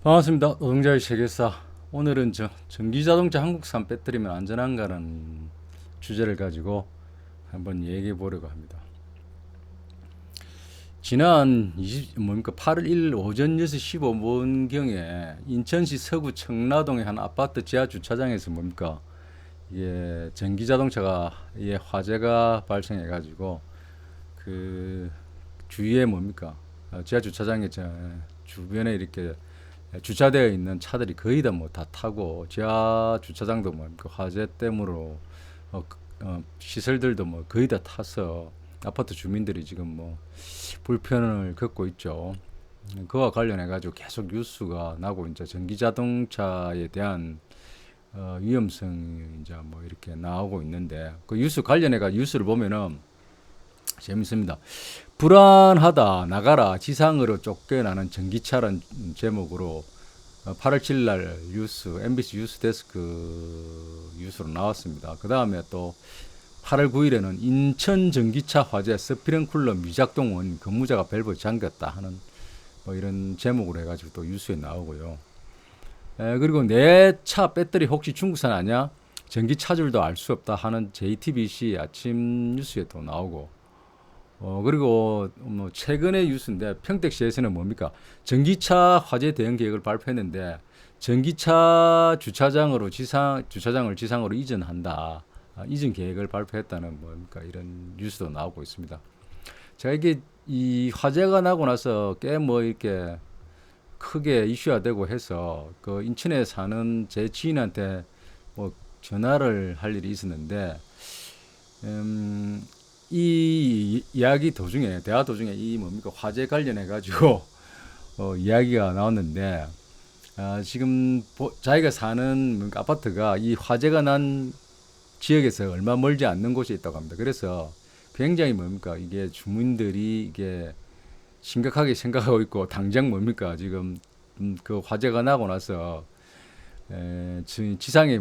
반갑습니다. 노동자의 세계사. 오늘은 전기자동차 한국산 배터리면 안전한가라는 주제를 가지고 한번 얘기해 보려고 합니다. 지난 8월 1일 오전 6시 15분경에 인천시 서구 청라동의 한 아파트 지하 주차장에서 이게 전기자동차가 화재가 발생해 가지고 그 주위에 지하 주차장의 주변에 이렇게 주차되어 있는 차들이 거의 다 다 타고 지하 주차장도 화재 때문에 시설들도 거의 다 타서 아파트 주민들이 지금 불편을 겪고 있죠. 그와 관련해 가지고 계속 뉴스가 나고 이제 전기 자동차에 대한 위험성이 이제 이렇게 나오고 있는데 그 뉴스 관련해 가지고 뉴스를 보면은 재밌습니다. 불안하다 나가라 지상으로 쫓겨나는 전기차란 제목으로 8월 7일 날 MBC 뉴스 데스크 뉴스로 나왔습니다. 그 다음에 또 8월 9일에는 인천 전기차 화재 스프링클러 미작동 원 근무자가 밸브 잠겼다 하는 이런 제목으로 해가지고 또 뉴스에 나오고요. 그리고 내 차 배터리 혹시 중국산 아니야? 전기 차줄도 알 수 없다 하는 JTBC 아침 뉴스에 또 나오고 그리고 최근의 뉴스인데 평택시에서는 전기차 화재 대응 계획을 발표했는데 전기차 주차장을 지상으로 이전한다. 이전 계획을 발표했다는 이런 뉴스도 나오고 있습니다. 제가 이게 이 화재가 나고 나서 꽤 이렇게 크게 이슈가 되고 해서 그 인천에 사는 제 지인한테 전화를 할 일이 있었는데 이 이야기 도중에 대화 도중에 화재 관련해 가지고 이야기가 나왔는데 지금 자기가 사는 아파트가 이 화재가 난 지역에서 얼마 멀지 않는 곳에 있다고 합니다. 그래서 굉장히 이게 주민들이 이게 심각하게 생각하고 있고 당장 지금 그 화재가 나고 나서 지상에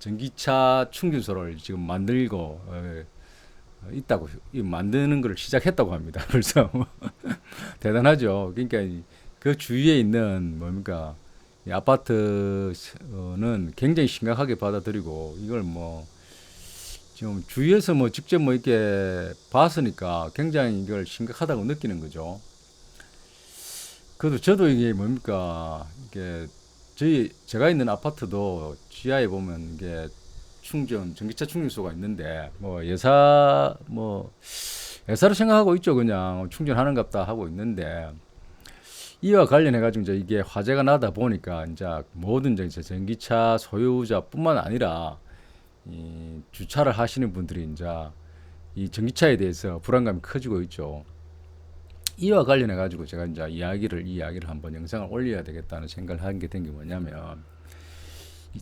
전기차 충전소를 지금 만들고 있다고 만드는 걸 시작했다고 합니다. 벌써 대단하죠. 그러니까 그 주위에 있는 이 아파트는 굉장히 심각하게 받아들이고 이걸 지금 주위에서 직접 이렇게 봤으니까 굉장히 이걸 심각하다고 느끼는 거죠. 그래도 저도 이게 이게 제가 있는 아파트도 지하에 보면 이게 전기차 충전소가 있는데 예사로 생각하고 있죠. 그냥 충전하는갑다 하고 있는데 이와 관련해 가지고 이제 이게 화재가 나다 보니까 이제 모든 이제 전기차 소유자뿐만 아니라 이 주차를 하시는 분들이 이제 이 전기차에 대해서 불안감이 커지고 있죠. 이와 관련해 가지고 제가 이제 이 이야기를 한번 영상을 올려야 되겠다는 생각을 하게 된 게 뭐냐면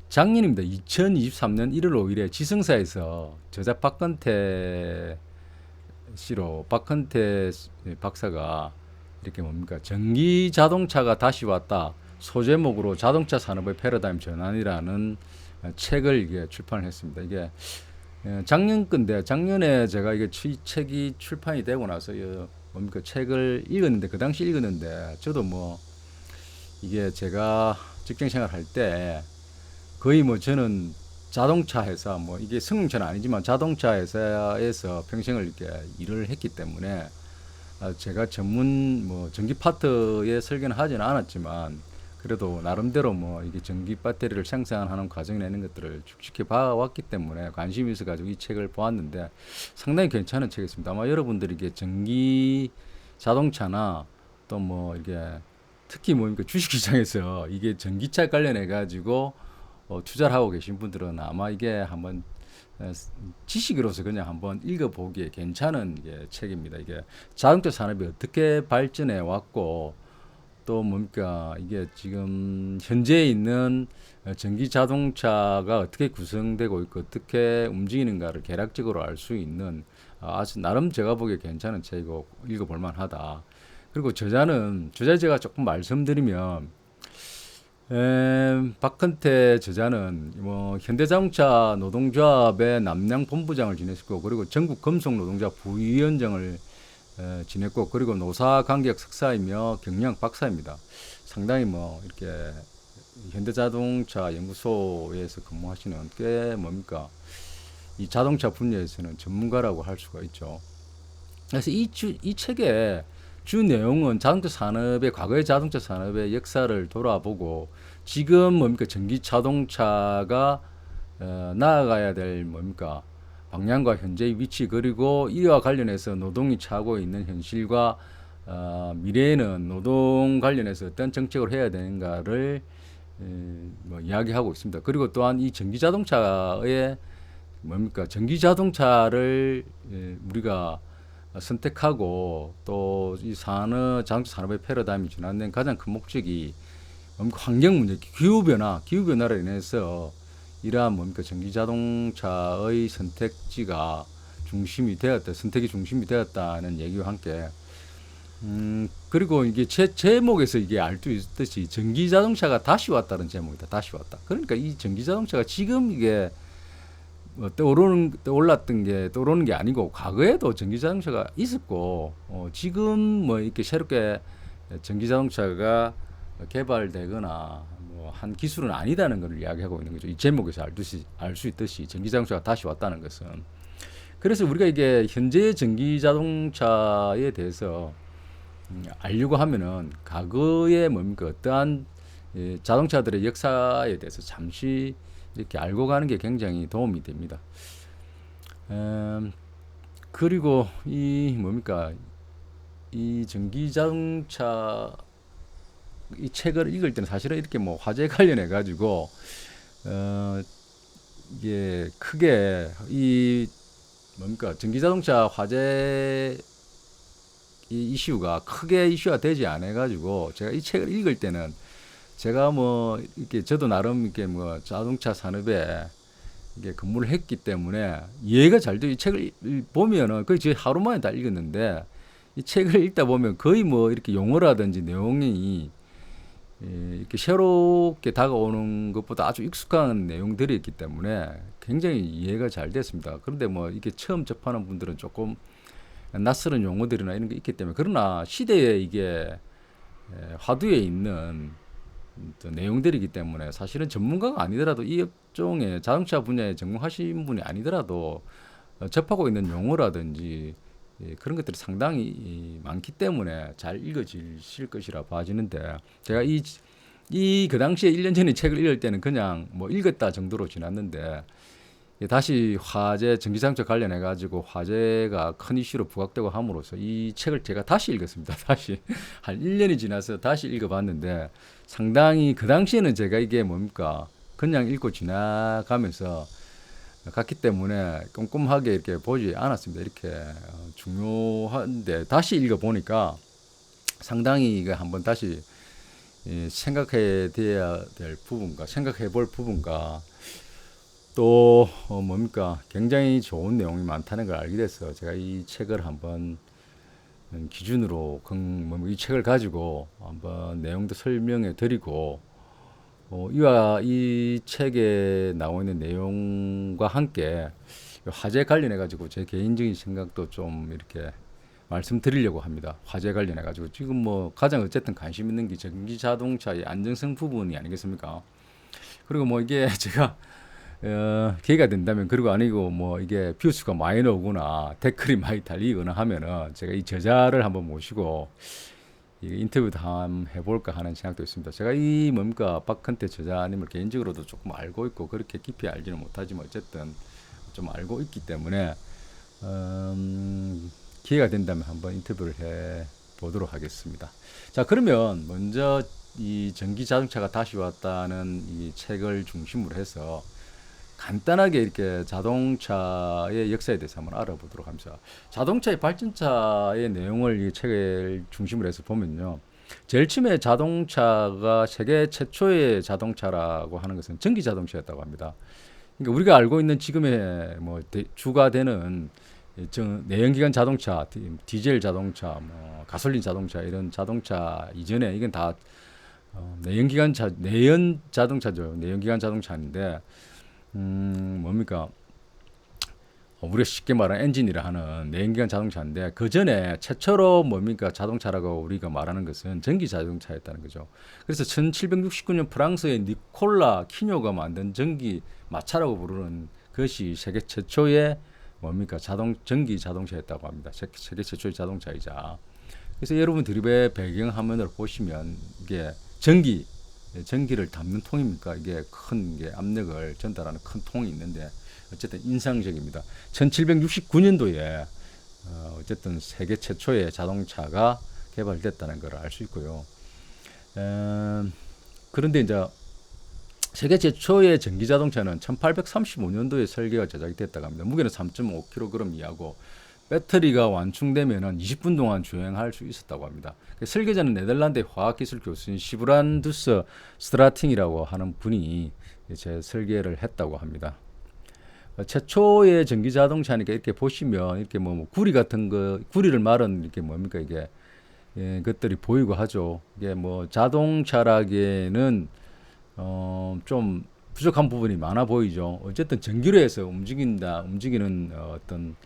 작년입니다. 2023년 1월 5일에 지성사에서 저자 박근태 박사가 이렇게 전기 자동차가 다시 왔다. 소제목으로 자동차 산업의 패러다임 전환이라는 책을 이게 출판을 했습니다. 이게 작년 건데 작년에 제가 이게 책이 출판이 되고 나서 책을 읽었는데 그 당시 읽었는데 저도 이게 제가 직장 생활할 때 거의 저는 자동차 회사 이게 승용차는 아니지만 자동차 회사에서 평생을 이렇게 일을 했기 때문에 제가 전문 전기 파트에 설계는 하지는 않았지만 그래도 나름대로 이게 전기 배터리를 생산하는 과정이나 이런 것들을 축적해 봐왔기 때문에 관심이 있어가지고 이 책을 보았는데 상당히 괜찮은 책이었습니다. 아마 여러분들이 이게 전기 자동차나 또 이게 특히 주식시장에서 이게 전기차 관련해 가지고 투자를 하고 계신 분들은 아마 이게 한번 지식으로서 그냥 한번 읽어보기에 괜찮은 책입니다. 이게 자동차 산업이 어떻게 발전해 왔고 또 이게 지금 현재 있는 전기 자동차가 어떻게 구성되고 있고 어떻게 움직이는가를 개략적으로 알 수 있는 아주 나름 제가 보기에 괜찮은 책이고 읽어볼 만하다. 그리고 저자 제가 조금 말씀드리면 박헌태 저자는 현대자동차 노동조합의 남양 본부장을 지냈고 그리고 전국 금속 노동자 부위원장을 지냈고 그리고 노사관계학 석사이며 경영 박사입니다. 상당히 뭐 이렇게 현대자동차 연구소에서 근무하시는 꽤 뭡니까 이 자동차 분야에서는 전문가라고 할 수가 있죠. 그래서 이 책의 주 내용은 자동차 산업의 과거의 자동차 산업의 역사를 돌아보고 지금 뭡니까 전기 자동차가 나아가야 될 뭡니까 방향과 현재의 위치 그리고 이와 관련해서 노동이 처하고 있는 현실과 미래에는 노동 관련해서 어떤 정책을 해야 되는가를 뭐 이야기하고 있습니다. 그리고 또한 이 전기 자동차의 뭡니까 전기 자동차를 우리가 선택하고 또 이 자동차 산업의 패러다임이 전환된 가장 큰 목적이 뭡니까 환경 문제, 기후 변화로 인해서 이러한 뭡니까 전기 자동차의 선택지가 선택이 중심이 되었다는 얘기와 함께 그리고 이게 제목에서 이게 알 수 있듯이 전기 자동차가 다시 왔다는 제목이다. 다시 왔다. 그러니까 이 전기 자동차가 지금 이게 뭐 떠오르는 게 아니고 과거에도 전기 자동차가 있었고 지금 뭐 이렇게 새롭게 전기 자동차가 개발되거나 뭐 한 기술은 아니다는 걸 이야기하고 있는 거죠. 이 제목에서 알 수 있듯이 전기 자동차가 다시 왔다는 것은 그래서 우리가 이게 현재 전기 자동차에 대해서 알려고 하면은 과거에 뭡니까 어떠한 자동차들의 역사에 대해서 잠시 이렇게 알고 가는 게 굉장히 도움이 됩니다. 그리고 이 뭡니까 이 전기 자동차 이 책을 읽을 때는 사실은 이렇게 뭐 화재 관련해 가지고 이게 크게 이 뭡니까 전기 자동차 화재 이 이슈가 크게 이슈가 되지 않아 가지고 제가 이 책을 읽을 때는 제가 뭐 이렇게 저도 나름 이렇게 뭐 자동차 산업에 이게 근무를 했기 때문에 이해가 잘 돼요. 이 책을 보면은 거의 제 하루 만에 다 읽었는데 이 책을 읽다 보면 거의 뭐 이렇게 용어라든지 내용이 이렇게 새롭게 다가오는 것보다 아주 익숙한 내용들이 있기 때문에 굉장히 이해가 잘 됐습니다. 그런데 뭐 이게 처음 접하는 분들은 조금 낯설은 용어들이나 이런 게 있기 때문에 그러나 시대에 이게 화두에 있는 내용들이기 때문에 사실은 전문가가 아니더라도 이 업종에 자동차 분야에 전공하신 분이 아니더라도 접하고 있는 용어라든지 그런 것들이 상당히 많기 때문에 잘 읽어지실 것이라 봐지는데 제가 그 당시에 1년 전에 책을 읽을 때는 그냥 뭐 읽었다 정도로 지났는데 다시 화재 전기장치 관련해 가지고 화재가 큰 이슈로 부각되고 함으로써 이 책을 제가 다시 읽었습니다. 다시 한 1년이 지나서 다시 읽어봤는데 상당히 그 당시에는 제가 이게 뭡니까 그냥 읽고 지나가면서 갔기 때문에 꼼꼼하게 이렇게 보지 않았습니다. 이렇게 중요한데 다시 읽어보니까 상당히 이거 한번 다시 생각해 볼 부분과 또 뭡니까 굉장히 좋은 내용이 많다는 걸 알게 돼서 제가 이 책을 한번 기준으로 이 책을 가지고 한번 내용도 설명해 드리고 이 책에 나와 있는 내용과 함께 화재 관련해 가지고 제 개인적인 생각도 좀 이렇게 말씀드리려고 합니다. 화재 관련해 가지고 지금 뭐 가장 어쨌든 관심 있는 게 전기 자동차의 안정성 부분이 아니겠습니까? 그리고 뭐 이게 제가 기회가 된다면 그리고 아니고 뭐 이게 뷰수가 많이 나오거나 댓글이 많이 달리거나 하면은 제가 이 저자를 한번 모시고 인터뷰도 한번 해볼까 하는 생각도 있습니다. 제가 이 뭡니까 박헌태 저자님을 개인적으로도 조금 알고 있고 그렇게 깊이 알지는 못하지만 어쨌든 좀 알고 있기 때문에 기회가 된다면 한번 인터뷰를 해 보도록 하겠습니다. 자 그러면 먼저 이 전기 자동차가 다시 왔다는 이 책을 중심으로 해서 간단하게 이렇게 자동차의 역사에 대해서 한번 알아보도록 합니다. 자동차의 발전차의 내용을 이 책을 중심으로 해서 보면요. 제일 처음에 자동차가 세계 최초의 자동차라고 하는 것은 전기 자동차였다고 합니다. 그러니까 우리가 알고 있는 지금의 뭐 주가 되는 내연기관 자동차, 디젤 자동차, 뭐 가솔린 자동차 이런 자동차 이전에 이건 다 내연 자동차죠. 내연기관 자동차인데 뭡니까 우리가 쉽게 말하는 엔진이라 하는 내연기관 자동차인데 그 전에 최초로 뭡니까 자동차라고 우리가 말하는 것은 전기 자동차였다는 거죠. 그래서 1769년 프랑스의 니콜라 키뇨가 만든 전기 마차라고 부르는 것이 세계 최초의 뭡니까 전기 자동차였다고 합니다. 세계 최초의 자동차이자. 그래서 여러분 드립의 배경화면을 보시면 이게 전기를 담는 통입니까? 이게 큰 게 압력을 전달하는 큰 통이 있는데 어쨌든 인상적입니다. 1769년도에 어쨌든 세계 최초의 자동차가 개발됐다는 걸 알 수 있고요. 그런데 이제 세계 최초의 전기 자동차는 1835년도에 설계가 제작이 됐다고 합니다. 무게는 3.5kg 이하고 배터리가 완충되면 20분 동안 주행할 수 있었다고 합니다. 설계자는 네덜란드의 화학기술 교수인 시브란두스 스트라팅이라고 하는 분이 제 설계를 했다고 합니다. 최초의 전기 자동차니까 이렇게 보시면 이렇게 뭐 구리 같은 거 구리를 말은 이렇게 뭡니까 이게 것들이 보이고 하죠. 이게 뭐 자동차라기에는 좀 부족한 부분이 많아 보이죠. 어쨌든 전기로 해서 움직이는 어떤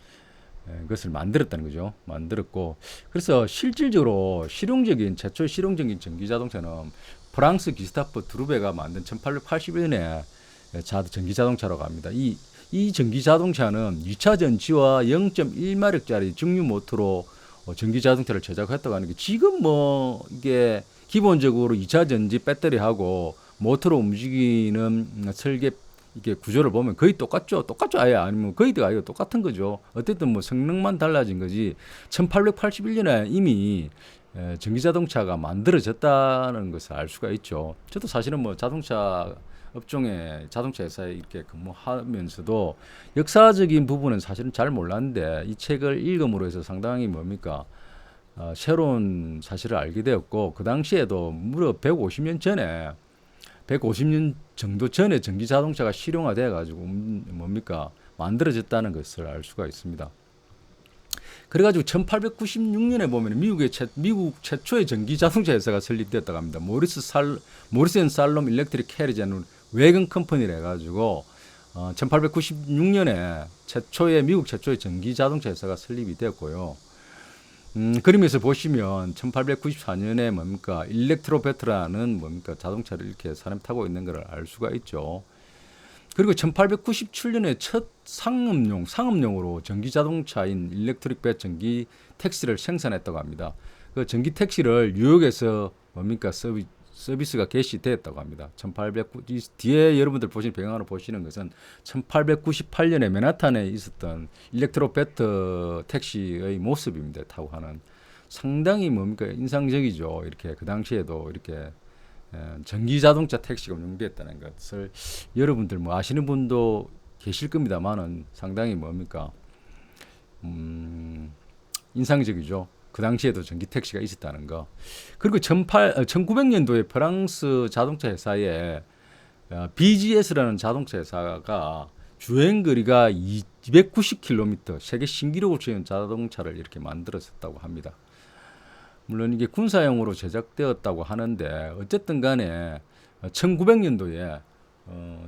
것을 만들었다는 거죠. 만들었고 그래서 실질적으로 최초 실용적인 전기 자동차는 프랑스 기스타프 드루베가 만든 1881년에 전기 자동차라고 합니다. 이 전기 자동차는 2차 전지와 0.1마력짜리 증류 모터로 전기 자동차를 제작했다고 하는 게 지금 뭐 이게 기본적으로 2차 전지 배터리하고 모터로 움직이는 설계 이게 구조를 보면 거의 똑같죠. 아예 아니면 거의 아예 똑같은 거죠. 어쨌든 뭐 성능만 달라진 거지. 1881년에 이미 전기 자동차가 만들어졌다는 것을 알 수가 있죠. 저도 사실은 뭐 자동차 업종에 자동차 회사에 이렇게 근무하면서도 역사적인 부분은 사실은 잘 몰랐는데 이 책을 읽음으로 해서 상당히 뭡니까 새로운 사실을 알게 되었고 그 당시에도 무려 150년 정도 전에 전기 자동차가 실용화돼 가지고 뭡니까 만들어졌다는 것을 알 수가 있습니다. 그래가지고 1896년에 보면 미국 최초의 전기 자동차 회사가 설립됐다고 합니다. 모리스 앤 살롬 일렉트릭 캐리지는 웨건 컴퍼니를 해가지고 1896년에 미국 최초의 전기 자동차 회사가 설립이 되었고요. 그림에서 보시면 1894년에 뭡니까 일렉트로베트라는 뭡니까 자동차를 이렇게 사람이 타고 있는 걸 알 수가 있죠. 그리고 1897년에 첫 상업용으로 전기 자동차인 일렉트릭 배 전기 택시를 생산했다고 합니다. 그 전기 택시를 뉴욕에서 뭡니까 서비스가 개시되었다고 합니다. 뒤에 여러분들 보시는 배경으로 보시는 것은 1898년에 맨하탄에 있었던 일렉트로베트 택시의 모습입니다. 타고 하는 상당히 뭡니까 인상적이죠. 이렇게 그 당시에도 이렇게 전기 자동차 택시가 운영됐다는 것을 여러분들 뭐 아시는 분도 계실 겁니다만은 상당히 뭡니까 인상적이죠. 그 당시에도 전기 택시가 있었다는 거. 그리고 1900년도에 프랑스 자동차 회사에 BGS라는 자동차 회사가 주행 거리가 290km, 세계 신기록을 세운 자동차를 이렇게 만들었었다고 합니다. 물론 이게 군사용으로 제작되었다고 하는데 어쨌든 간에 1900년도에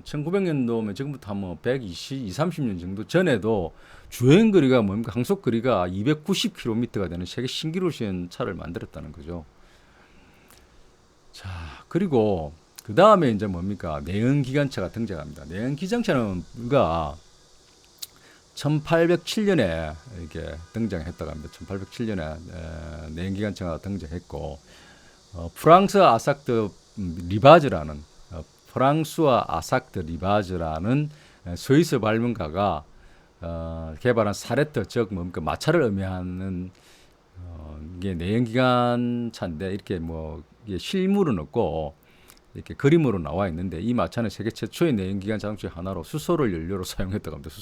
1900년도면 지금부터 한 120, 30년 정도 전에도 주행거리가 뭡니까? 항속거리가 290km가 되는 세계 신기록을 세운 차를 만들었다는 거죠. 자, 그리고 그 다음에 이제 뭡니까? 내연기관차가 등장합니다. 내연기관차는 불과 1807년에 이렇게 등장했다고 합니다. 1807년에 내연기관차가 등장했고 프랑스와 아삭드 리바즈라는 스위스 발명가가 개발한 사레트 즉 뭡니까 마차를 의미하는 이게 내연기관차인데 이렇게 뭐 이게 실물은 없고 이렇게 그림으로 나와 있는데 이 마차는 세계 최초의 내연기관 자동차 하나로 수소를 연료로 사용했다고 합니다.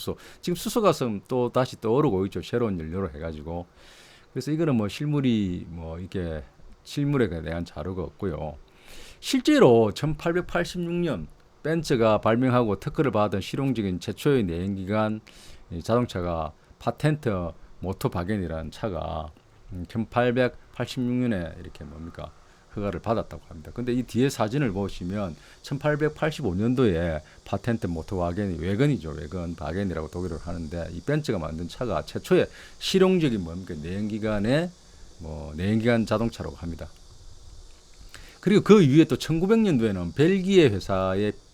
지금 수소가 또 다시 떠오르고 있죠. 새로운 연료로 해가지고 그래서 이거는 뭐 실물에 대한 자료가 없고요. 실제로 1886년 벤츠가 발명하고 특허를 받은 실용적인 최초의 내연기관 자동차가 파텐트 모토바겐이라는 차가 1886년에 이렇게 뭡니까 허가를 받았다고 합니다. 근데 이 뒤에 사진을 보시면 1885년도에 파텐트 모터 와겐이 외건이죠. 외건 바겐이라고 독일어를 하는데 이 벤츠가 만든 차가 최초의 실용적인 뭡니까 내연기관 자동차라고 합니다. 그리고 그 이후에 또 1900년도에는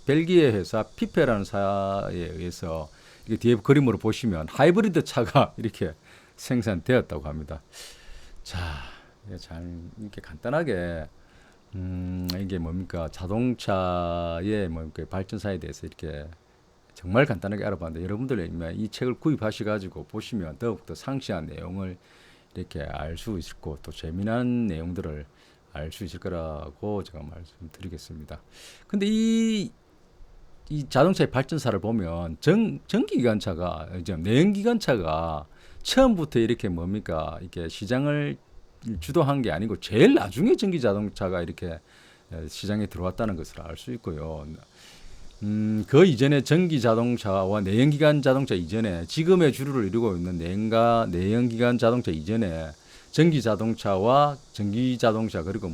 벨기에 회사 피페라는 사에 의해서 이게 뒤에 그림으로 보시면 하이브리드 차가 이렇게 생산되었다고 합니다. 자, 이렇게 간단하게 이게 뭡니까 자동차의 발전사에 대해서 이렇게 정말 간단하게 알아봤는데 여러분들 이 책을 구입하셔가지고 보시면 더욱더 상세한 내용을 이렇게 알 수 있고 또 재미난 내용들을 알 수 있을 거라고 제가 말씀드리겠습니다. 근데 이 자동차의 발전사를 보면 전기기관차가 이제 내연기관차가 처음부터 이렇게 이게 시장을 주도한 게 아니고 제일 나중에 전기자동차가 이렇게 시장에 들어왔다는 것을 알 수 있고요. 그 이전에 전기자동차와 내연기관 자동차 이전에 지금의 주류를 이루고 있는 내연기관 자동차 이전에 전기자동차와 전기자동차 그리고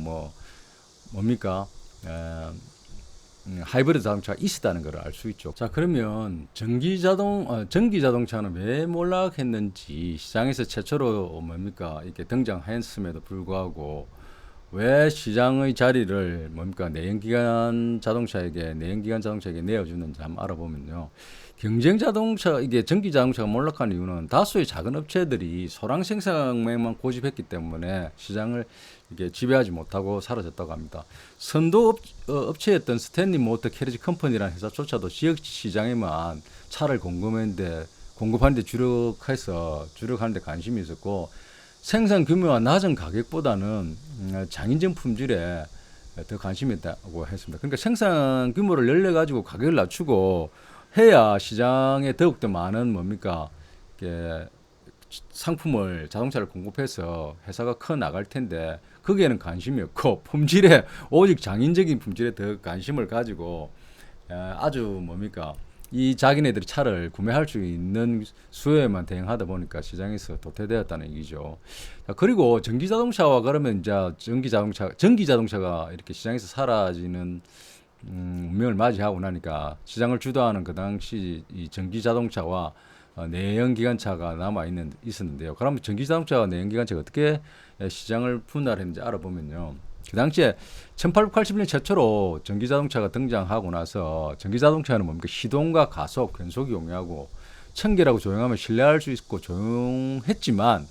하이브리드 자동차가 있었다는 걸 알 수 있죠. 자, 그러면 전기자동차는 왜 몰락했는지 시장에서 최초로 이렇게 등장했음에도 불구하고 왜 시장의 자리를 내연기관 자동차에게 내어주는지 한번 알아보면요. 이게 전기 자동차가 몰락한 이유는 다수의 작은 업체들이 소량 생산량만 고집했기 때문에 시장을 이게 지배하지 못하고 사라졌다고 합니다. 선도 업체였던 스탠리 모터 캐리지 컴퍼니라는 회사조차도 지역 시장에만 차를 공급하는데 주력하는데 관심이 있었고 생산 규모와 낮은 가격보다는 장인정 품질에 더 관심이 있다고 했습니다. 그러니까 생산 규모를 늘려가지고 가격을 낮추고 해야 시장에 더욱더 많은 자동차를 공급해서 회사가 커 나갈 텐데 거기에는 관심이 없고 오직 장인적인 품질에 더 관심을 가지고 아주 이 자기네들이 차를 구매할 수 있는 수요에만 대응하다 보니까 시장에서 도태되었다는 얘기죠. 자, 그리고 전기자동차와 그러면 이제 전기자동차가 이렇게 시장에서 사라지는 운명을 맞이하고 나니까 시장을 주도하는 그 당시 이 전기자동차와 내연기관차가 있었는데요. 그러면 전기자동차와 내연기관차가 어떻게 시장을 분할했는지 알아보면요. 그 당시에 1880년 최초로 전기자동차가 등장하고 나서 전기자동차는 시동과 가속, 변속이 용이하고 청결하고 조용하면 신뢰할 수 있고 조용했지만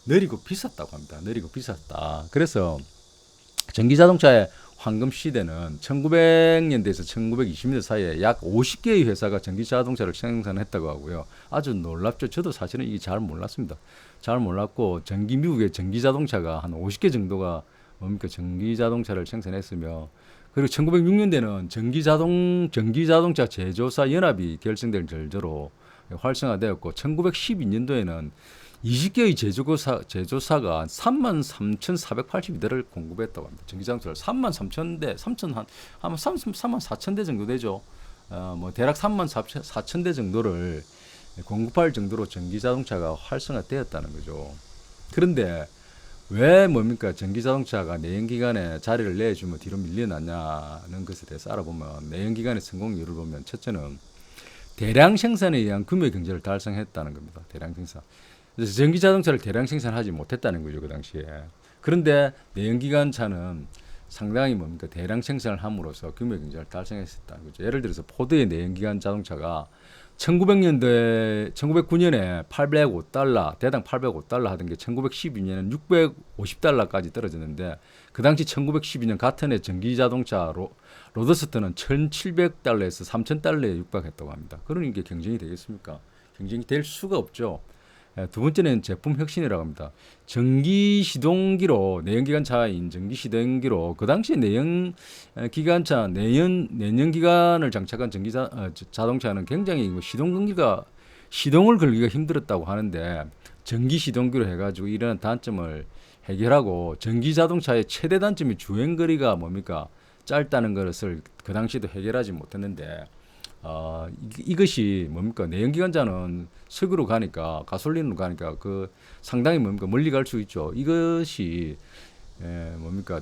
느리고 비쌌다고 합니다. 느리고 비쌌다. 그래서 전기자동차의 황금 시대는 1900년대에서 1920년대 사이에 약 50개의 회사가 전기자동차를 생산했다고 하고요. 아주 놀랍죠. 저도 사실은 이게 잘 몰랐습니다. 잘 몰랐고 미국의 전기자동차가 한 50개 정도가 전기자동차를 생산했으며 그리고 1906년대는 전기자동차 제조사 연합이 결성될 정도로 활성화되었고 1912년도에는 20개의 제조사가 33,482대를 공급했다고 합니다. 전기자동차를 33,000대, 34,000대 정도 되죠. 대략 34,000대 정도를 공급할 정도로 전기자동차가 활성화되었다는 거죠. 그런데 왜 전기자동차가 내연기관에 자리를 내주면 뒤로 밀려났냐는 것에 대해서 알아보면 내연기관의 성공 이유를 보면 첫째는 대량 생산에 의한 규모 경제를 달성했다는 겁니다. 대량 생산. 그래서 전기자동차를 대량 생산하지 못했다는 거죠, 그 당시에. 그런데 내연기관차는 상당히 대량 생산을 함으로써 규모 경제를 달성했었다는 거죠. 예를 들어서 포드의 내연기관 자동차가 1909년에 805달러, 대당 805달러 하던 게 1912년에는 650달러까지 떨어졌는데 그 당시 1912년 같은 해 전기자동차 로드스터는 1700달러에서 3000달러에 육박했다고 합니다. 그러니 이게 경쟁이 되겠습니까? 경쟁이 될 수가 없죠. 두 번째는 제품 혁신이라고 합니다. 내연기관차인 전기시동기로 그 당시에 내연기관을 장착한 자동차는 굉장히 시동을 걸기가 힘들었다고 하는데 전기시동기로 해가지고 이런 단점을 해결하고 전기자동차의 최대 단점이 주행거리가 짧다는 것을 그 당시에도 해결하지 못했는데 이것이 내연기관차는 석유로 가니까 가솔린으로 가니까 상당히 멀리 갈 수 있죠. 이것이 뭡니까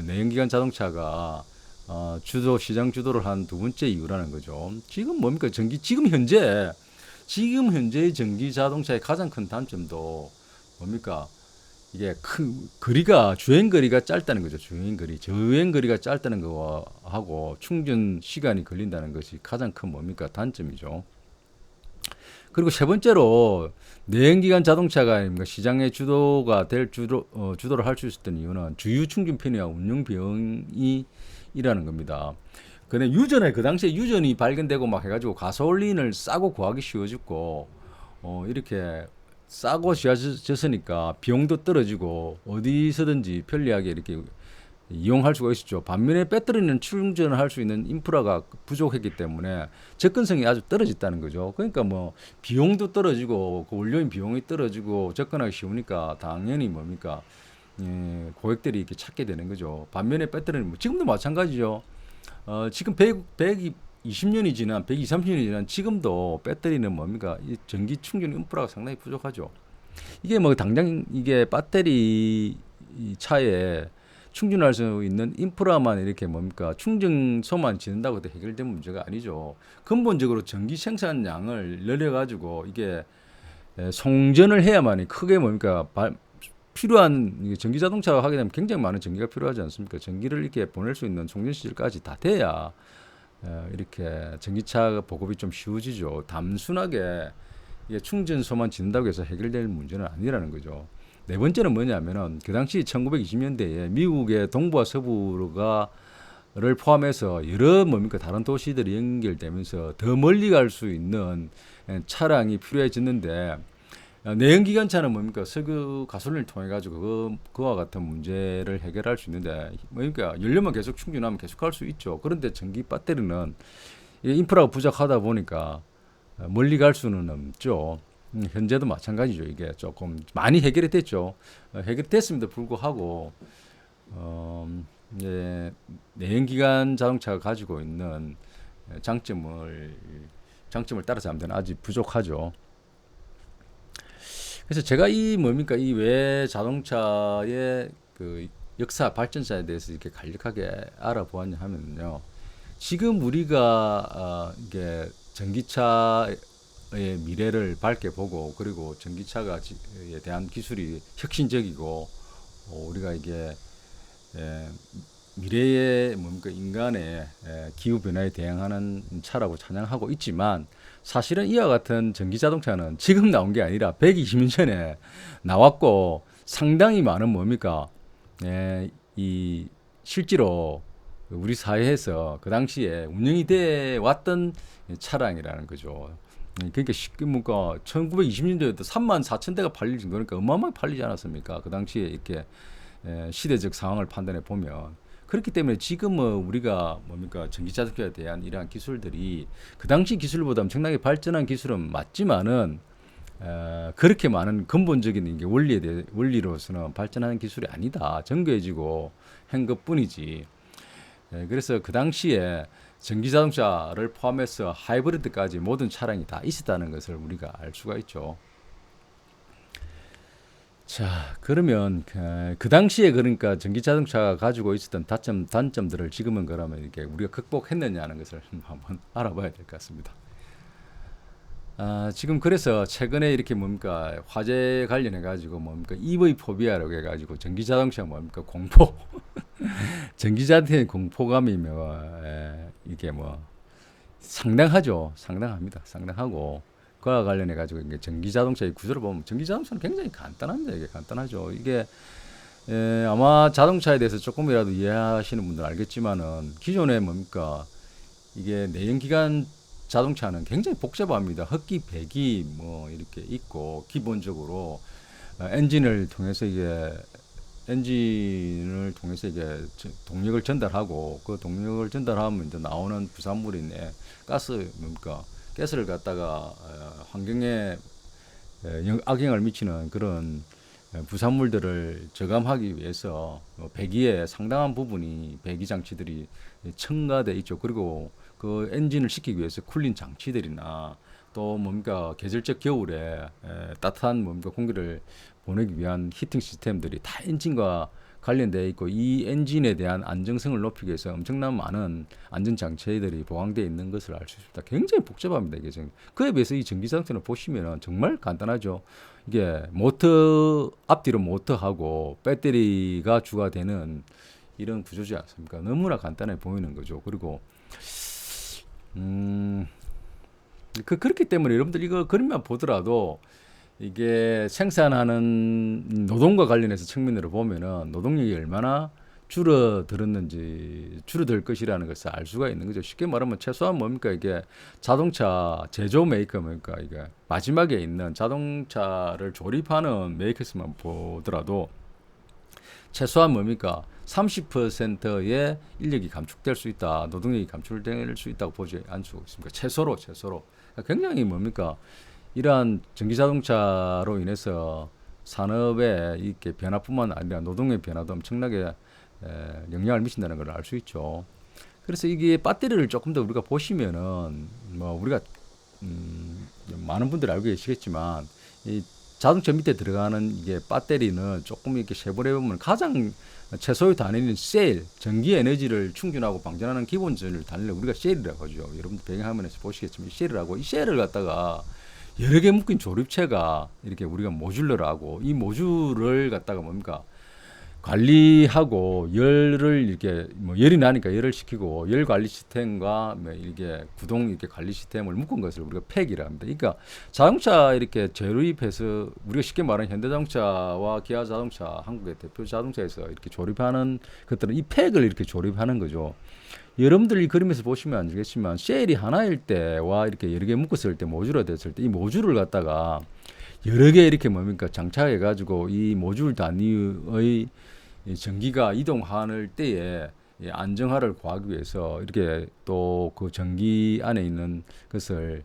내연기관 자동차가 시장 주도를 한 두 번째 이유라는 거죠. 지금 뭡니까 지금 현재의 전기 자동차의 가장 큰 단점도 뭡니까? 이게 주행 거리가 짧다는 거죠. 주행 거리가 짧다는 거하고 충전 시간이 걸린다는 것이 가장 큰 뭡니까? 단점이죠. 그리고 세 번째로 내연기관 자동차가 시장의 주도를 할 수 있었던 이유는 주유 충전 편의와 운영 비용이 이라는 겁니다. 근데 그 당시에 유전이 발견되고 막 해가지고 가솔린을 싸고 구하기 쉬워졌고, 이렇게 싸고 쉬워졌으니까 비용도 떨어지고 어디서든지 편리하게 이렇게 이용할 수가 있었죠. 반면에 배터리는 충전을 할 수 있는 인프라가 부족했기 때문에 접근성이 아주 떨어졌다는 거죠. 그러니까 뭐 비용도 떨어지고 그 원료인 비용이 떨어지고 접근하기 쉬우니까 당연히 뭡니까? 고객들이 이렇게 찾게 되는 거죠. 반면에 배터리는 지금도 마찬가지죠. 지금 120년이 지난 120, 30년이 지난 지금도 배터리는 뭡니까? 이 전기 충전 인프라가 상당히 부족하죠. 이게 뭐 당장 이게 배터리 차에 충전할 수 있는 인프라만 이렇게 뭡니까 충전소만 짓는다고 해도 해결된 문제가 아니죠. 근본적으로 전기 생산량을 늘려가지고 이게 송전을 해야만이 크게 뭡니까 필요한 전기 자동차가 하게 되면 굉장히 많은 전기가 필요하지 않습니까? 전기를 이렇게 보낼 수 있는 송전 시설까지 다 돼야 이렇게 전기차 보급이 좀 쉬워지죠. 단순하게 이게 충전소만 짓는다고 해서 해결될 문제는 아니라는 거죠. 네 번째는 뭐냐면은 그 당시 1920년대에 미국의 동부와 서부를 포함해서 여러 뭡니까 다른 도시들이 연결되면서 더 멀리 갈 수 있는 차량이 필요해졌는데 내연기관차는 뭡니까 석유 가솔린을 통해 가지고 그와 같은 문제를 해결할 수 있는데 뭡니까 연료만 계속 충전하면 계속 갈 수 있죠. 그런데 전기 배터리는 인프라가 부족하다 보니까 멀리 갈 수는 없죠. 현재도 마찬가지죠. 이게 조금 많이 해결이 됐죠. 해결됐음에도 불구하고 내연기관 자동차가 가지고 있는 장점을 따라서 하면 아직 부족하죠. 그래서 제가 이 외 자동차의 그 역사 발전사에 대해서 이렇게 간략하게 알아보았냐 하면요. 지금 우리가 이게 전기차의 미래를 밝게 보고 그리고 전기차에 대한 기술이 혁신적이고 우리가 이게 미래의 인간의 기후 변화에 대응하는 차라고 찬양하고 있지만 사실은 이와 같은 전기 자동차는 지금 나온 게 아니라 120년 전에 나왔고 상당히 많은 이 실제로 우리 사회에서 그 당시에 운영이 돼 왔던 차량이라는 거죠. 그러니까 쉽게 1920년도에도 34,000대가 팔릴 정도니까 어마어마하게 팔리지 않았습니까? 그 당시에 이렇게 시대적 상황을 판단해 보면 그렇기 때문에 지금은 우리가 전기자동차에 대한 이러한 기술들이 그 당시 기술보다 엄청나게 발전한 기술은 맞지만은 그렇게 많은 근본적인 이게 원리로서는 발전하는 기술이 아니다. 정교해지고 한 것뿐이지. 그래서 그 당시에 전기자동차를 포함해서 하이브리드까지 모든 차량이 다 있었다는 것을 우리가 알 수가 있죠. 자, 그러면 그 당시에 그러니까 전기자동차가 가지고 있었던 단점들을 지금은 그러면 이렇게 우리가 극복했느냐는 것을 한번 알아봐야 될 것 같습니다. 지금 그래서 최근에 이렇게 화재 관련해 가지고 EV 포비아라고 해가지고 전기자동차 공포 전기자동차의 공포감이 이게 상당합니다. 상당하고 그와 관련해 가지고 이게 전기자동차의 구조를 보면 전기자동차는 굉장히 간단합니다. 이게 간단하죠. 이게 아마 자동차에 대해서 조금이라도 이해하시는 분들은 알겠지만은 기존에 이게 내연기관 자동차는 굉장히 복잡합니다. 흡기, 배기 이렇게 있고 기본적으로 엔진을 통해서 이게 동력을 전달하고 그 동력을 전달하면 이제 나오는 부산물이 가스를 갖다가 환경에 악영향을 미치는 그런 부산물들을 저감하기 위해서 배기에 상당한 부분이 배기 장치들이 첨가돼 있죠. 그리고 그 엔진을 시키기 위해서 쿨링 장치들이나 또 뭡니까 계절적 겨울에 따뜻한 뭡니까 공기를 보내기 위한 히팅 시스템들이 다 엔진과 관련되어 있고 이 엔진에 대한 안정성을 높이기 위해서 엄청난 많은 안전 장치들이 보강되어 있는 것을 알 수 있습니다. 굉장히 복잡합니다. 이게 지금 그에 비해서 이 전기 자동차를 보시면 정말 간단하죠. 이게 모터 앞뒤로 모터하고 배터리가 주가 되는 이런 구조지 않습니까? 너무나 간단해 보이는 거죠. 그리고 그렇기 때문에 여러분들 이거 그림만 보더라도 이게 생산하는 노동과 관련해서 측면으로 보면은 노동력이 얼마나 줄어들 것이라는 것을 알 수가 있는 거죠. 쉽게 말하면 최소한 뭡니까 이게 자동차 제조 메이커 뭡니까 이게 마지막에 있는 자동차를 조립하는 메이커스만 보더라도 최소한 뭡니까 30%의 인력이 감축될 수 있다, 노동력이 감축될 수 있다고 보지 않습니까? 최소로 그러니까 굉장히 뭡니까 이러한 전기 자동차로 인해서 산업의 이렇게 변화뿐만 아니라 노동의 변화도 엄청나게 영향을 미친다는 걸 알 수 있죠. 그래서 이게 배터리를 조금 더 우리가 보시면은 뭐 우리가 많은 분들이 알고 계시겠지만 이 자동차 밑에 들어가는 이게 배터리는 조금 이렇게 세분해 보면 가장 최소의 단위는 셀, 전기 에너지를 충전하고 방전하는 기본적인 단위를 우리가 셀이라고 하죠. 여러분들 배경화면에서 보시겠지만 이 셀이라고 이 셀을 갖다가 여러 개 묶인 조립체가 이렇게 우리가 모듈러를 하고 이 모듈을 갖다가 뭡니까 관리하고 열을 이렇게 뭐 열이 나니까 열을 식히고 열 관리 시스템과 뭐 이게 구동 이렇게 관리 시스템을 묶은 것을 우리가 팩이라 합니다. 그러니까 자동차 이렇게 조립해서 우리가 쉽게 말하는 현대자동차와 기아자동차 한국의 대표 자동차에서 이렇게 조립하는 것들은 이 팩을 이렇게 조립하는 거죠. 여러분들 이 그림에서 보시면 알겠지만 셀이 하나일 때와 이렇게 여러 개 묶었을 때 모듈화 됐을 때 이 모듈을 갖다가 여러 개 이렇게 뭡니까 장착해 가지고 이 모듈 단위의 전기가 이동하는 때에 안정화를 구하기 위해서 이렇게 또 그 전기 안에 있는 것을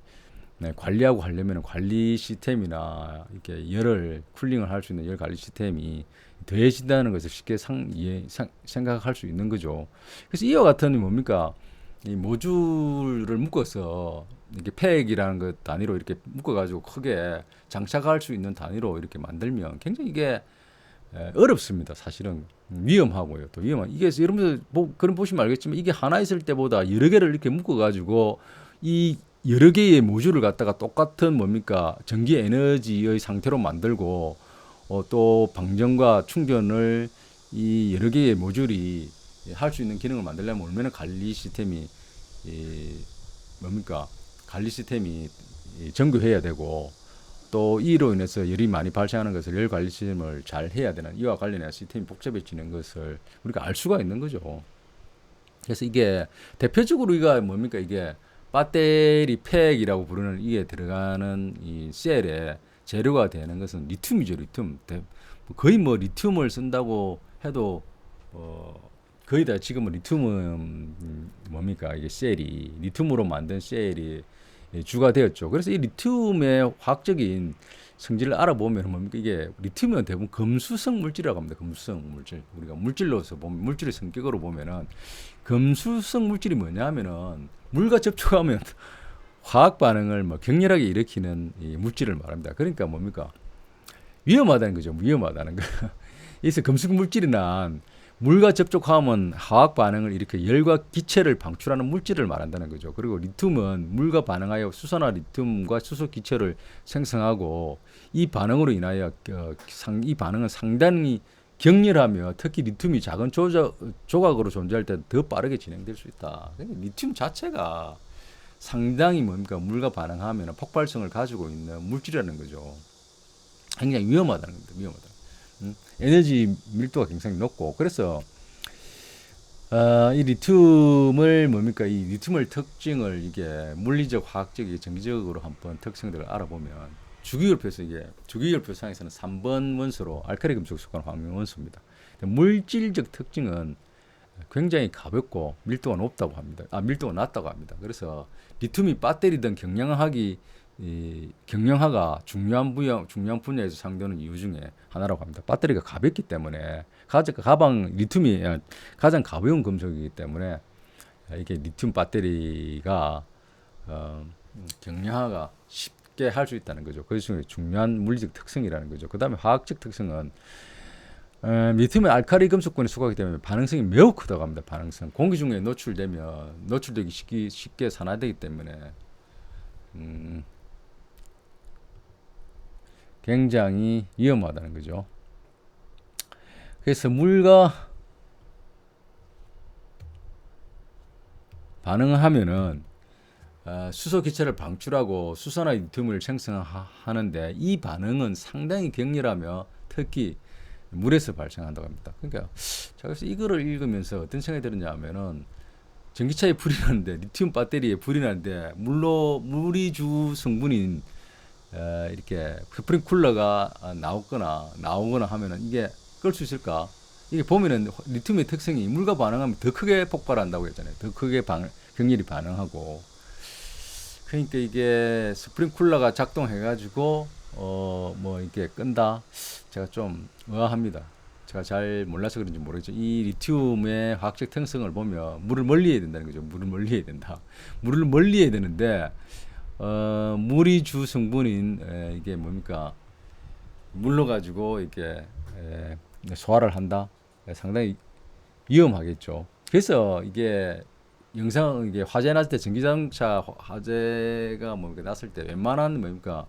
관리하고 하려면 관리 시스템이나 이렇게 열을 쿨링을 할 수 있는 열 관리 시스템이 더해진다는 것을 쉽게 생각할 수 있는 거죠. 그래서 이와 같은 뭡니까 이 모듈을 묶어서 이렇게 팩이라는 것 단위로 이렇게 묶어가지고 크게 장착할 수 있는 단위로 이렇게 만들면 굉장히 이게 어렵습니다. 사실은 위험하고요. 또 위험한 이게 여러분들 그럼 보시면 알겠지만 이게 하나 있을 때보다 여러 개를 이렇게 묶어가지고 이 여러 개의 모듈을 갖다가 똑같은 뭡니까 전기 에너지의 상태로 만들고 또 방전과 충전을 이 여러 개의 모듈이 할 수 있는 기능을 만들려면 얼마나 관리 시스템이 뭡니까 관리 시스템이 정교해야 되고 또 이로 인해서 열이 많이 발생하는 것을 열 관리 시스템을 잘 해야 되는 이와 관련해서 시스템이 복잡해지는 것을 우리가 알 수가 있는 거죠. 그래서 이게 대표적으로 이가 뭡니까 이게 배터리 팩이라고 부르는 이게 들어가는 이 셀에 재료가 되는 것은 리튬이죠. 리튬. 거의 뭐 리튬을 쓴다고 해도 거의 다 지금은 리튬은 뭡니까 이게 셀이 리튬으로 만든 셀이 주가 되었죠. 그래서 이 리튬의 화학적인 성질을 알아보면 뭡니까 이게 리튬은 대부분 금수성 물질이라고 합니다. 금수성 물질. 우리가 물질로서 보면 물질의 성격으로 보면은 금수성 물질이 뭐냐면은 물과 접촉하면 화학 반응을 뭐 격렬하게 일으키는 이 물질을 말합니다. 그러니까 뭡니까 위험하다는 거죠. 위험하다는 거. 그래서 금속 물질이나 물과 접촉하면 화학 반응을 일으켜 열과 기체를 방출하는 물질을 말한다는 거죠. 그리고 리튬은 물과 반응하여 수소나 리튬과 수소 기체를 생성하고 이 반응으로 인하여 이 반응은 상당히 격렬하며 특히 리튬이 작은 조각으로 존재할 때 더 빠르게 진행될 수 있다. 리튬 자체가 상당히 뭡니까 물과 반응하면 폭발성을 가지고 있는 물질이라는 거죠. 굉장히 위험하다는 겁니다. 위험하다. 에너지 밀도가 굉장히 높고 그래서 이 리튬을 뭡니까 이 리튬의 특징을 이게 물리적, 화학적, 정기적으로 한번 특성들을 알아보면 주기율표에서 이게 주기율표상에서는 3번 원소로 알칼리 금속에 속한 황금 원소입니다. 물질적 특징은 굉장히 가볍고 밀도가 높다고 합니다. 밀도가 낮다고 합니다. 그래서 리튬이 배터리든 경량화가 중요한 분야에서 상대하는 이유 중에 하나라고 합니다. 배터리가 가볍기 때문에 리튬이 가장 가벼운 금속이기 때문에 이게 리튬 배터리가 경량화가 쉽게 할 수 있다는 거죠. 그 중에 중요한 물리적 특성이라는 거죠. 그 다음에 화학적 특성은 리튬은 알칼리 금속권에 속하기 때문에 반응성이 매우 크다고 합니다. 반응성. 공기 중에 노출되면 노출되기 쉽게 산화되기 때문에 굉장히 위험하다는 거죠. 그래서 물과 반응을 하면은 수소 기체를 방출하고 수소나 리튬을 생성하는데 이 반응은 상당히 격렬하며 특히 물에서 발생한다고 합니다. 그러니까 제가 그래서 이거를 읽으면서 어떤 생각이 들었냐 하면은 전기차에 불이 나는데 리튬 배터리에 불이 나는데 물이 주 성분인 이렇게 스프링 쿨러가 나오거나 하면은 이게 끌 수 있을까? 이게 보면은 리튬의 특성이 물과 반응하면 더 크게 폭발한다고 했잖아요. 더 크게 격렬히 반응하고. 그러니까 이게 스프링 쿨러가 작동해가지고 뭐 이렇게 끈다. 제가 좀 의아합니다. 제가 잘 몰라서 그런지 모르겠죠. 이 리튬의 화학적 특성을 보면 물을 멀리해야 된다는 거죠. 물을 멀리해야 된다. 물을 멀리해야 되는데 물이 주 성분인 이게 뭡니까? 물로 가지고 이렇게 소화를 한다. 상당히 위험하겠죠. 그래서 이게 이게 화재 났을 때 전기자동차 화재가 뭡니까 났을 때 웬만한 뭡니까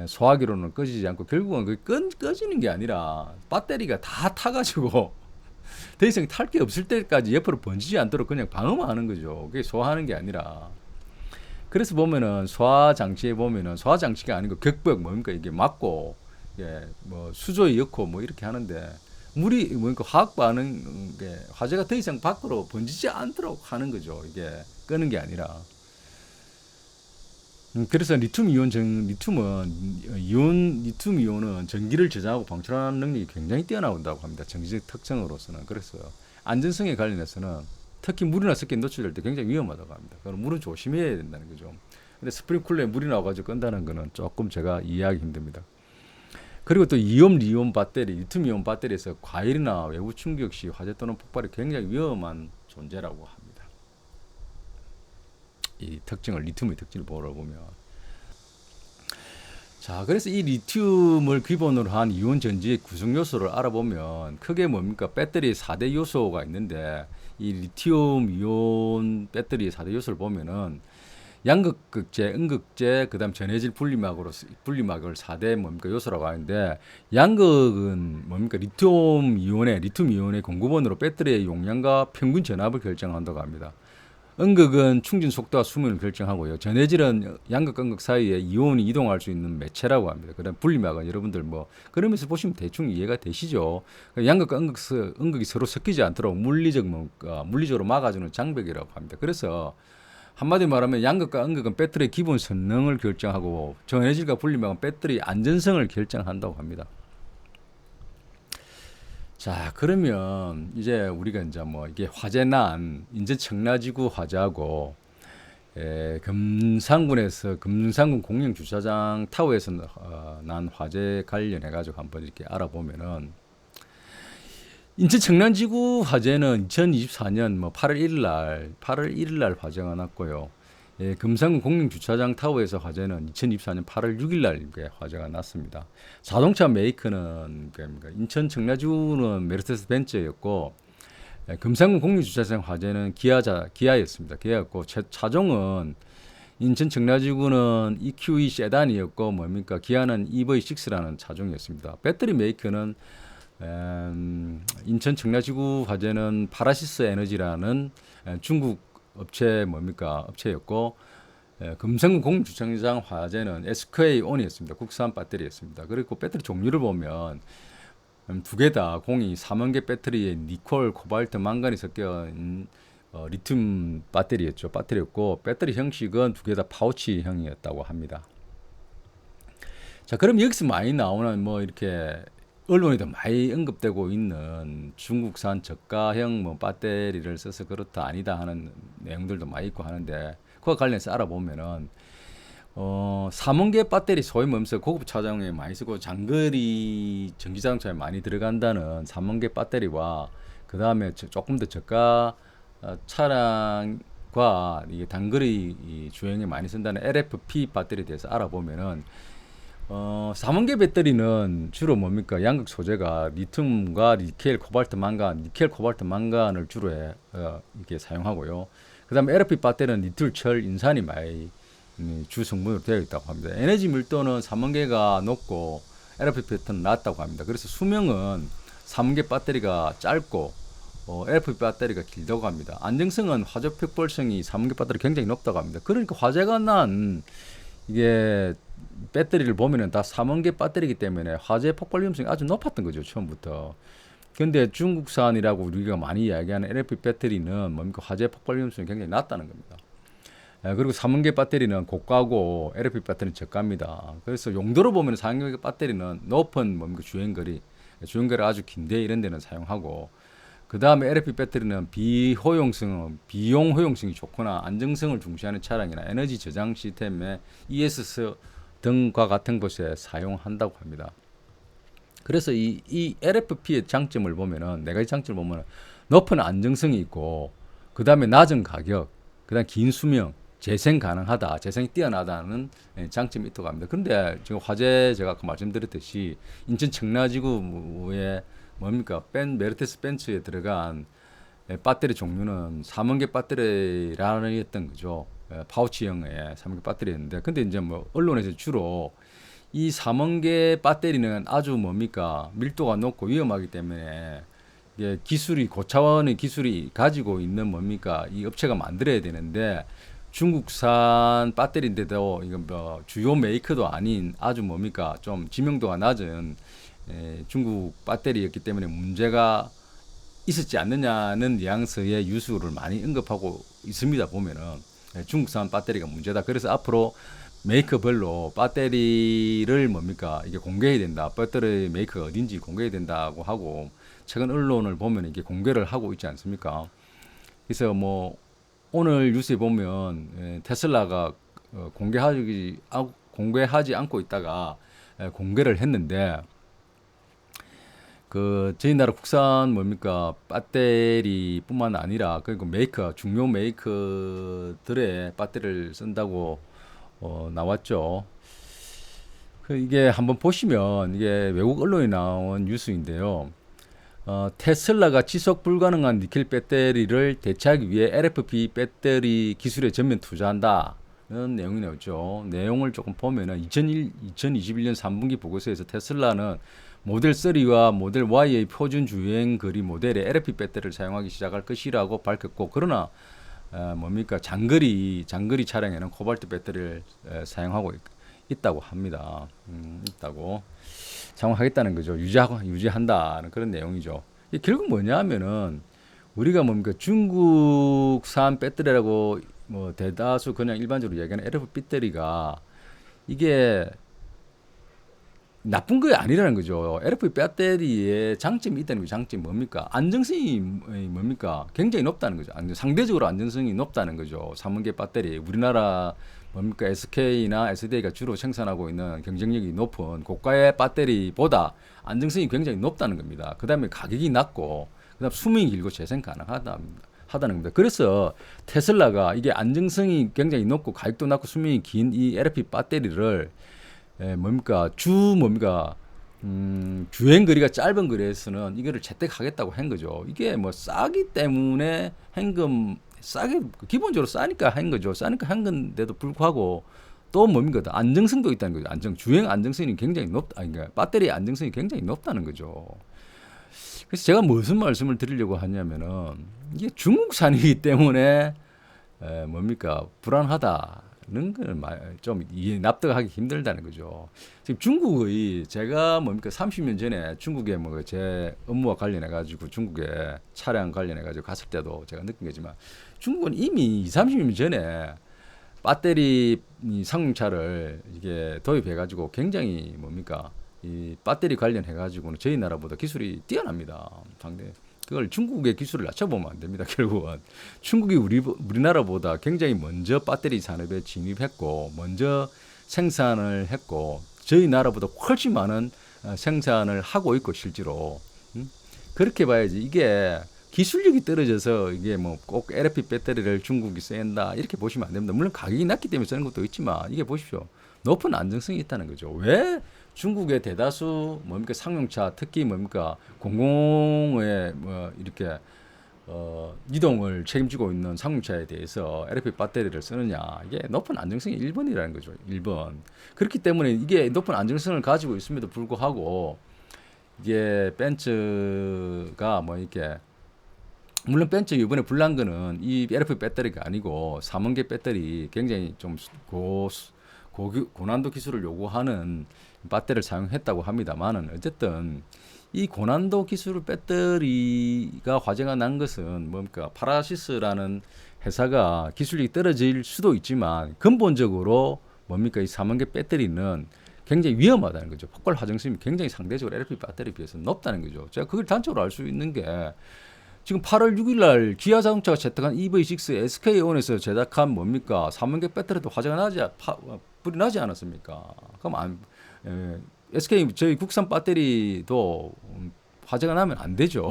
소화기로는 꺼지지 않고 결국은 꺼지는 게 아니라 배터리가 다 타가지고 더 이상 탈 게 없을 때까지 옆으로 번지지 않도록 그냥 방어만 하는 거죠. 그게 소화하는 게 아니라. 그래서 보면은 소화 장치에 보면은 소화 장치가 아니고 격벽 뭡니까 이게 막고 뭐 수조에 넣고 뭐 이렇게 하는데 물이 뭡니까 화학 반응 화재가 더 이상 밖으로 번지지 않도록 하는 거죠. 이게 끄는 게 아니라. 그래서 리튬 이온은 전기를 저장하고 방출하는 능력이 굉장히 뛰어나다고 합니다. 전기적 특성으로서는. 그래서 안전성에 관련해서는 특히 물이나 습기에 노출될 때 굉장히 위험하다고 합니다. 그럼 물은 조심해야 된다는 거죠. 근데 스프링쿨러에 물이 나와가지고 끈다는 거는 조금 제가 이해하기 힘듭니다. 그리고 또 리튬 이온 배터리에서 과일이나 외부 충격 시 화재 또는 폭발이 굉장히 위험한 존재라고 합니다. 이 리튬의 특징을 보러 보면. 자, 그래서 이 리튬을 기본으로 한 이온 전지의 구성 요소를 알아보면 크게 뭡니까? 배터리의 4대 요소가 있는데 이 리튬 이온 배터리의 4대 요소를 보면은 양극극제, 음극제, 그다음 전해질 분리막을 4대 뭡니까 요소라고 하는데 양극은 뭡니까 리튬 이온의 공급원으로 배터리의 용량과 평균 전압을 결정한다고 합니다. 음극은 충진 속도와 수명을 결정하고요. 전해질은 양극과 음극 사이에 이온이 이동할 수 있는 매체라고 합니다. 그다음 분리막은 여러분들 뭐 그러면서 보시면 대충 이해가 되시죠. 양극과 음극이 서로 섞이지 않도록 물리적으로 막아주는 장벽이라고 합니다. 그래서 한마디로 말하면 양극과 음극은 배터리의 기본 성능을 결정하고 전해질과 분리막은 배터리의 안전성을 결정한다고 합니다. 자, 그러면 이제 우리가 이제 뭐 이게 화재 난 인제 청라지구 화재하고 금산군 공영 주차장 타워에서 난 화재 관련해 가지고 한번 이렇게 알아보면은 인천 청란지구 화재는 2024년 뭐 8월 1일 날 화재가 났고요. 금산군 공영주차장 타워에서 화재는 2024년 8월 6일 날 화재가 났습니다. 자동차 메이커는 인천 청라지구는 메르세데스 벤츠였고 금산군 공영주차장 화재는 기아였습니다. 기아였고 차종은 인천 청라지구는 EQE 세단이었고 뭡니까 기아는 EV6라는 차종이었습니다. 배터리 메이커는 인천 청라지구 화재는 파라시스 에너지라는 중국 업체였고 금성군 공주차장 화재는 SK온이었습니다. 국산 배터리였습니다. 그리고 배터리 종류를 보면 두 개 다 공이 3원계 배터리에 니콜, 코발트, 망간이 섞여있는 리튬 배터리였고 배터리 형식은 두 개 다 파우치형이었다고 합니다. 자, 그럼 여기서 많이 나오는 뭐 이렇게 언론에도 많이 언급되고 있는 중국산 저가형 뭐 배터리를 써서 그렇다 아니다 하는 내용들도 많이 있고 하는데 그와 관련해서 알아보면은 3원계 배터리 소위 말해서 고급 차량에 많이 쓰고 장거리 전기자동차에 많이 들어간다는 3원계 배터리와 그 다음에 조금 더 저가 차량 이게 단거리 이 주행에 많이 쓴다는 LFP 배터리에 대해서 알아보면은 3원계 배터리는 주로 뭡니까? 양극 소재가 리튬과 니켈, 코발트, 망간, 니켈, 코발트, 망간을 주로 이렇게 사용하고요. 그다음에 LFP 배터리는 리튬, 철, 인산이 많이 주 성분으로 되어 있다고 합니다. 에너지 밀도는 3원계가 높고 LFP 배터리는 낮다고 합니다. 그래서 수명은 3원계 배터리가 짧고 LFP 배터리가 길다고 합니다. 안정성은 화재 폭발성이 3원계 배터리 굉장히 높다고 합니다. 그러니까 화재가 난 이게 배터리를 보면은 다 3원계 배터리이기 때문에 화재 폭발 위험성이 아주 높았던 거죠, 처음부터. 근데 중국산이라고 우리가 많이 이야기하는 LFP 배터리는 뭡니까? 화재 폭발 위험성이 굉장히 낮다는 겁니다. 그리고 3원계 배터리는 고가고 LFP 배터리는 저가입니다. 그래서 용도로 보면 4원계 배터리는 높은 뭡니까? 주행거리가 아주 긴데 이런 데는 사용하고, 그 다음에 LFP 배터리는 비용 호용성이 좋거나 안정성을 중시하는 차량이나 에너지 저장 시스템의 ESS 등과 같은 곳에 사용한다고 합니다. 그래서 이 LFP의 장점을 보면은, 네 가지 장점을 보면은 높은 안정성이 있고, 그 다음에 낮은 가격, 그 다음에 긴 수명, 재생 가능하다, 재생이 뛰어나다는 장점이 있다고 합니다. 그런데 지금 화재 제가 아까 말씀드렸듯이 인천 청라지구에 뭡니까? 메르테스 벤츠에 들어간 배터리 종류는 3원계 배터리라는 했던 거죠. 파우치형의 3원계 배터리였는데, 근데 이제 뭐 언론에서 주로 이 3원계 배터리는 아주 뭡니까? 밀도가 높고 위험하기 때문에 이게 기술이 고차원의 기술이 가지고 있는 뭡니까? 이 업체가 만들어야 되는데, 중국산 배터리인데도 이건 뭐 주요 메이커도 아닌 아주 뭡니까? 좀 지명도가 낮은 중국 배터리였기 때문에 문제가 있었지 않느냐는 뉘앙스의 유수를 많이 언급하고 있습니다. 보면은 중국산 배터리가 문제다. 그래서 앞으로 메이커별로 배터리를 뭡니까? 이게 공개해야 된다. 배터리 메이커가 어딘지 공개해야 된다고 하고, 최근 언론을 보면 이게 공개를 하고 있지 않습니까? 그래서 뭐 오늘 뉴스에 보면 테슬라가 공개하지 않고 있다가 공개를 했는데, 그 저희 나라 국산 뭡니까? 배터리뿐만 아니라 그리고 중요 메이커들의 배터리를 쓴다고 나왔죠. 이게 한번 보시면 이게 외국 언론에 나온 뉴스인데요. 테슬라가 지속 불가능한 니켈 배터리를 대체하기 위해 LFP 배터리 기술에 전면 투자한다는 내용이 나오죠. 내용을 조금 보면은 2021년 3분기 보고서에서 테슬라는 모델 3와 모델 Y의 표준 주행거리 모델에 LFP 배터리를 사용하기 시작할 것이라고 밝혔고, 그러나 뭡니까? 장거리 차량에는 코발트 배터리를 사용하고 있다고 합니다. 있다고 사용하겠다는 거죠. 유지한다는 그런 내용이죠. 이게 결국 뭐냐면은 우리가 뭡니까? 중국산 배터리라고 뭐 대다수 그냥 일반적으로 얘기하는 LFP 배터리가 이게 나쁜 거 아니라는 거죠. LFP 배터리의 장점이 있다는 거죠. 장점이 뭡니까? 안정성이 뭡니까? 굉장히 높다는 거죠. 상대적으로 안정성이 높다는 거죠. 3원계 배터리. 우리나라 뭡니까? SK나 SDI가 주로 생산하고 있는 경쟁력이 높은 고가의 배터리보다 안정성이 굉장히 높다는 겁니다. 그 다음에 가격이 낮고, 그 다음 수명이 길고 재생 가능하다는 겁니다. 그래서 테슬라가 이게 안정성이 굉장히 높고 가격도 낮고 수명이 긴 이 LFP 배터리를 주행 거리가 짧은 거리에서는 이거를 채택하겠다고 한 거죠. 이게 뭐 싸기 때문에 기본적으로 싸니까 한 거죠. 싸니까 한 건데도 불구하고 또 안정성도 있다는 거죠. 주행 안정성이 굉장히 그러니까 배터리 안정성이 굉장히 높다는 거죠. 그래서 제가 무슨 말씀을 드리려고 하냐면은 이게 중국산이기 때문에 불안하다는 걸 좀 납득하기 힘들다는 거죠. 지금 제가 30년 전에 중국에 제 업무와 관련해 가지고 중국에 차량 관련해 가지고 갔을 때도 제가 느낀 거지만, 중국은 이미 30년 전에 배터리 상용차를 이게 도입해 가지고 굉장히 이 배터리 관련해 가지고는 저희 나라보다 기술이 뛰어납니다. 상대 그걸 중국의 기술을 낮춰보면 안 됩니다. 결국은 중국이 우리나라보다 굉장히 먼저 배터리 산업에 진입했고 먼저 생산을 했고, 저희 나라보다 훨씬 많은 생산을 하고 있고, 실제로 그렇게 봐야지. 이게 기술력이 떨어져서 이게 뭐 꼭 LFP 배터리를 중국이 쓴다 이렇게 보시면 안 됩니다. 물론 가격이 낮기 때문에 쓰는 것도 있지만 이게 보십시오. 높은 안정성이 있다는 거죠. 왜 중국의 대다수 뭡니까 상용차 특히 뭡니까 공공의 뭐 이렇게 이동을 책임지고 있는 상용차에 대해서 LFP 배터리를 쓰느냐. 이게 높은 안정성이 1번이라는 거죠. 1번. 그렇기 때문에 이게 높은 안정성을 가지고 있음에도 불구하고 이게 벤츠가 뭐 이렇게 물론 벤츠 이번에 불난 거는 이 LFP 배터리가 아니고 삼원계 배터리 굉장히 좀 고난도 기술을 요구하는 배터리를 사용했다고 합니다만은 어쨌든 이 고난도 기술 배터리가 화제가 난 것은 뭡니까 파라시스라는 회사가 기술력이 떨어질 수도 있지만 근본적으로 뭡니까 이 삼원계 배터리는 굉장히 위험하다는 거죠. 폭발 화정성이 굉장히 상대적으로 LFP 배터리에 비해서 높다는 거죠. 제가 그걸 단적으로 알 수 있는 게 지금 8월 6일 날 기아 자동차가 제작한 EV6 SK온에서 제작한 뭡니까 삼원계 배터리도 화재가 불이 나지 않았습니까? 그럼 SK 저희 국산 배터리도 화재가 나면 안 되죠.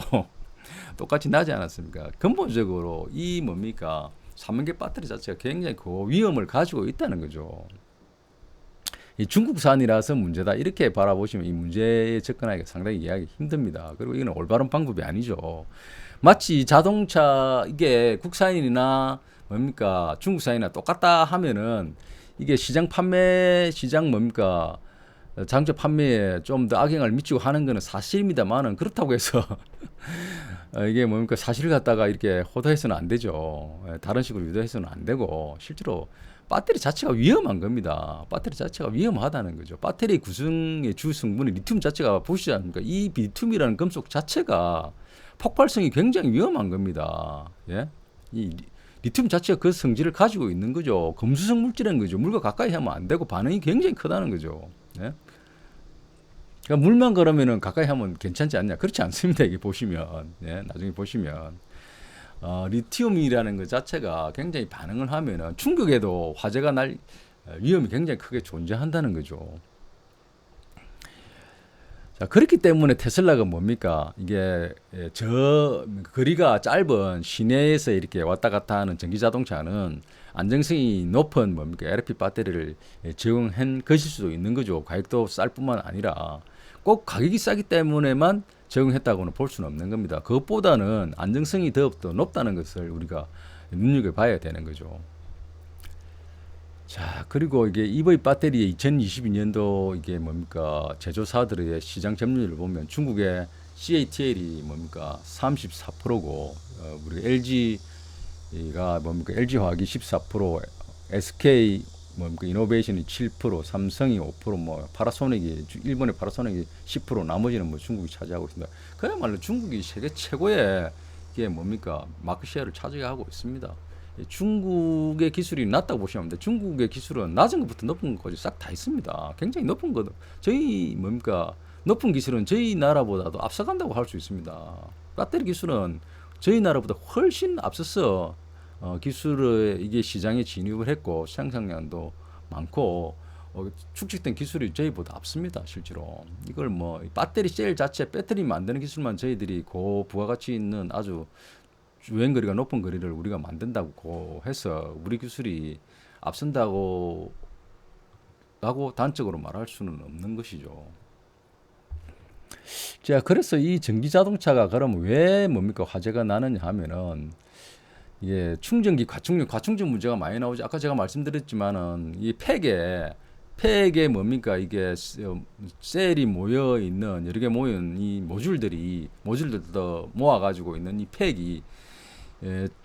똑같이 나지 않았습니까? 근본적으로 이 뭡니까 삼원계 배터리 자체가 굉장히 그 위험을 가지고 있다는 거죠. 이 중국산이라서 문제다 이렇게 바라보시면 이 문제에 접근하기가 상당히 이해하기 힘듭니다. 그리고 이건 올바른 방법이 아니죠. 마치 자동차 이게 국산이나 뭡니까 중국산이나 똑같다 하면은 이게 시장 뭡니까 자동차 판매에 좀 더 악영향을 미치고 하는 거는 사실입니다만은 그렇다고 해서 이게 뭡니까 사실을 갖다가 이렇게 호도해서는 안 되죠. 다른 식으로 유도해서는 안 되고 실제로 배터리 자체가 위험한 겁니다. 배터리 자체가 위험하다는 거죠. 배터리 구성의 주 성분이 리튬 자체가 보시지 않습니까? 이 리튬이라는 금속 자체가 폭발성이 굉장히 위험한 겁니다. 예? 이 리튬 자체가 그 성질을 가지고 있는 거죠. 금수성 물질인 거죠. 물과 가까이 하면 안 되고 반응이 굉장히 크다는 거죠. 예? 그러니까 물만 그러면은 가까이 하면 괜찮지 않냐? 그렇지 않습니다. 이게 보시면, 예? 나중에 보시면. 리튬이라는 것 자체가 굉장히 반응을 하면은 중국에도 화재가 날 위험이 굉장히 크게 존재한다는 거죠. 자, 그렇기 때문에 테슬라가 뭡니까? 이게 저 거리가 짧은 시내에서 이렇게 왔다 갔다 하는 전기 자동차는 안정성이 높은 뭡니까? LFP 배터리를 제공한 것일 수도 있는 거죠. 가격도 쌀 뿐만 아니라 꼭 가격이 싸기 때문에만 적용했다고는 볼 수는 없는 겁니다. 그것보다는 안정성이 더 높다는 것을 우리가 눈여겨봐야 되는 거죠. 자, 그리고 이게 EV 배터리의 2022년도 이게 뭡니까 제조사들의 시장 점유율을 보면 중국의 CATL이 뭡니까 34%고 우리 LG가 뭡니까 LG화학이 14%, SK 뭡니까 이노베이션이 7%, 삼성이 5%, 뭐 파라소닉이 일본의 파라소닉이 10%, 나머지는 뭐 중국이 차지하고 있습니다. 그야말로 중국이 세계 최고의 이게 뭡니까 마크시ェ어를 차지하고 있습니다. 중국의 기술이 낮다고 보시면 됩니다. 중국의 기술은 낮은 것부터 높은 것까지 싹 다 있습니다. 굉장히 높은 것, 저희 뭡니까 높은 기술은 저희 나라보다도 앞서간다고 할 수 있습니다. 배터리 기술은 저희 나라보다 훨씬 앞서서 기술을 이게 시장에 진입을 했고 생산량도 많고 축적된 기술이 저희보다 앞섭니다. 실제로 이걸 뭐 배터리 셀 자체 배터리 만드는 기술만 저희들이 고 부가가치 있는 아주 주행거리가 높은 거리를 우리가 만든다고 해서 우리 기술이 앞선다고 라고 단적으로 말할 수는 없는 것이죠. 자, 그래서 이 전기 자동차가 그럼 왜 뭡니까 화재가 나느냐 하면은 이게 충전기 과충전 문제가 많이 나오죠. 아까 제가 말씀드렸지만은 이 팩에 뭡니까 이게 셀이 모여 있는 여러 개 모인 이 모듈들도 모아 가지고 있는 이 팩이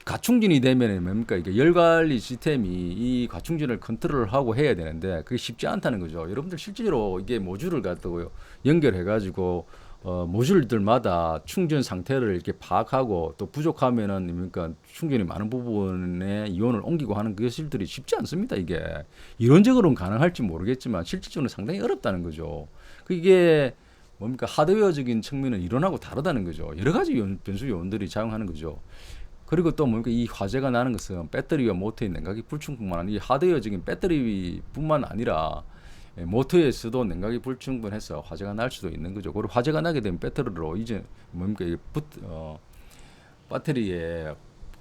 가충전이 되면 뭡니까 이게 열 관리 시스템이 이 가충전을 컨트롤하고 해야 되는데 그게 쉽지 않다는 거죠. 여러분들 실제로 이게 모듈을 갖다가 연결해 가지고 모듈들마다 충전 상태를 이렇게 파악하고 또 부족하면은 그러니까 충전이 많은 부분에 이온을 옮기고 하는 그 기술들이 쉽지 않습니다. 이게 이론적으로는 가능할지 모르겠지만 실질적으로 상당히 어렵다는 거죠. 이게 뭡니까 하드웨어적인 측면은 이론하고 다르다는 거죠. 여러 가지 변수 요인들이 작용하는 거죠. 그리고 또 뭡니까 이 화재가 나는 것은 배터리와 모터의 냉각이 불충분한 아니라 이 하드웨어적인 배터리뿐만 아니라 모터에서도 냉각이 불충분해서 화재가 날 수도 있는 거죠. 그리고 화재가 나게 되면 배터리로 이제 뭡니까 배터리에